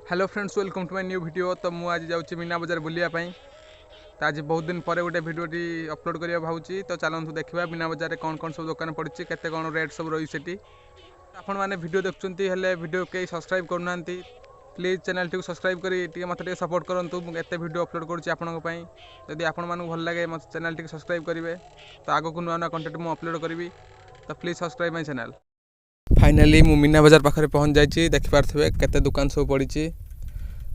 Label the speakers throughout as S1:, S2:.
S1: Hello friends, welcome to my new video. तो मुझे आज जाऊँ मीना बजार बुलायापाई। तो आज बहुत दिन पर गोटे भिडियोटी अपलोड करा भावुँ। तो चलतु देखा मीना बजार कौन कौन सब दुकान पड़ी, केते कौन रेट सब रही से। आपण मैंने वीडियो देखुं वीडियो कहीं सब्सक्राइब करना, प्लीज चैनल टी सब्सक्राइब कर मत सपोर्ट करूँ। मुझे वीडियो अपलोड करूँ जदि आपण मानक भल लगे मत चैनल टी सब्सक्राइब करेंगे। तो आगक नुआ नुआ कंटेंट मुझे अपलोड करी। तो please subscribe my channel. Finally मु मीना बजार पाखे पहुँच जाइए। देखिपे केते दुकान सब पड़ी।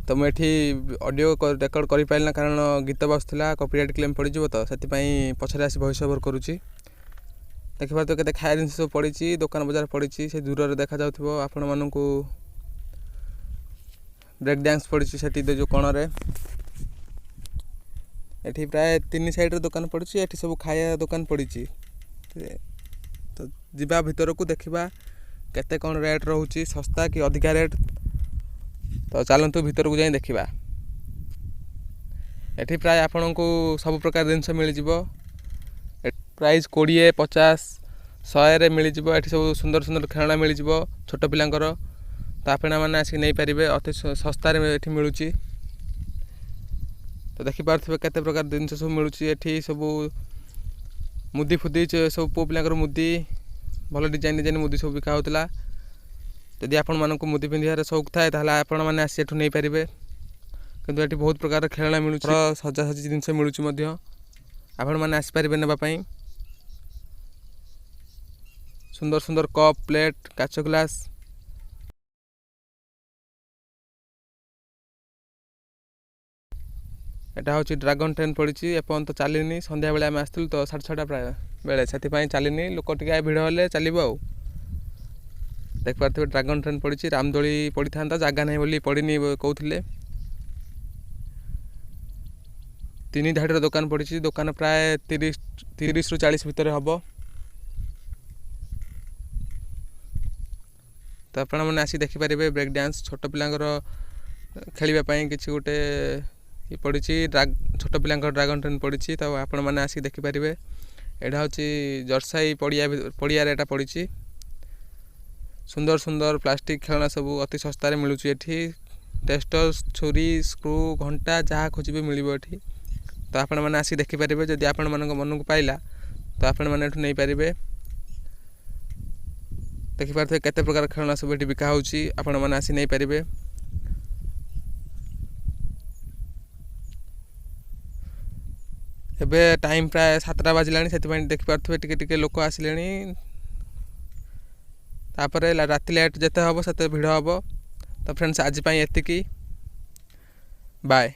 S1: तो मुझे ऑडियो रेकर्ड कर पारिना कारण गीत बसला कॉपीराइट क्लेम पड़ तो से पछरे आसी वॉइस ओवर करुच्ची। देखिए तो केते खाया जिन सब पड़ी, दुकान बजार पड़ी से दूर देखा जाऊ आपण मानू ब्रेक डांस पड़ी से जो कणरे ये प्राय 3 साइड दुकान पड़ी। ये सब खाया दुकान पड़ी। तो जीवा भीतर को देखा केते कौन रेट रोचे, सस्ता कि अधिका रेट। तो चलतु भीतर को जाए देखा। ये प्राय आपण को सब प्रकार जिनस मिल जाए। प्राइस 20, 50, 100 मिल जाए। ये सब सुंदर सुंदर खेलना मिल जाए छोट पिलांकर। तो आपण मैंने आसिक नहीं पारे, अति सस्तार ये मिलूँ। तो देखिपे केते प्रकार जिनस सब मिलूँ। ये सब मुदी फुदी सब पु पिलांकर मुदी भल डिजाइन डिजाइन मुदी सब बिका होता। जदि आपण मानक मुदी पिंधार शौक थाए ताहले आपण मैंने आसी एठू नहीं पारे। किंतु ये बहुत प्रकार खेलना मिलूँ, सजासजी जिनस मिलूँ। आपण मैंने आसपारे नापी सुंदर सुंदर कप प्लेट काच ग्लास। एटा हूँ ड्रागन ट्रेन पड़ी। एपर्तन तो चलनी। संध्या बेले आम आसलु तो 6:30 प्राय बेले से चलनी। लोक टे भिड़ हेल्ले चलो। आ देखिपे ड्रागन ट्रेन पड़ी। रामदोली पड़ी था, जगह नहीं बोली पड़नी कहते। 3 धाड़ीर दुकान पड़ी। दुकान प्राय 30 ରୁ 40 भितर हम। तो आपण मैंने आसी देखिपारे ब्रेक डांस छोट पिलांकर खेलवाई कि गोटे ये पड़ी। छोट पिलांकर ड्रागन ट्रेन पड़ी। तो आपण मैंने आसी देखिपारे। एटा हूँ जर्साई पड़िया एटा पड़ी। सुंदर सुंदर प्लास्टिक खेलना सब अति सस्तार मिलूँ। ये टेस्टर, छुरी, स्क्रू, घंटा जहाँ खोजे मिल। तो आपण मैंने आसी देखिपारे। जदि आपण मान मन को पाइला तो आपण मैंने नहीं पारे। देखिपे केते प्रकार खेलना सब ये बिका होची। आपण मैंने आसी नहीं पारे। एबे टाइम प्राय 7टा बाजिलानी। से देखिपे टिके लोक आसिले। तापर राति लेट जिते हम से भिड़ हम। तो फ्रेंड्स आज एतिकी बाय।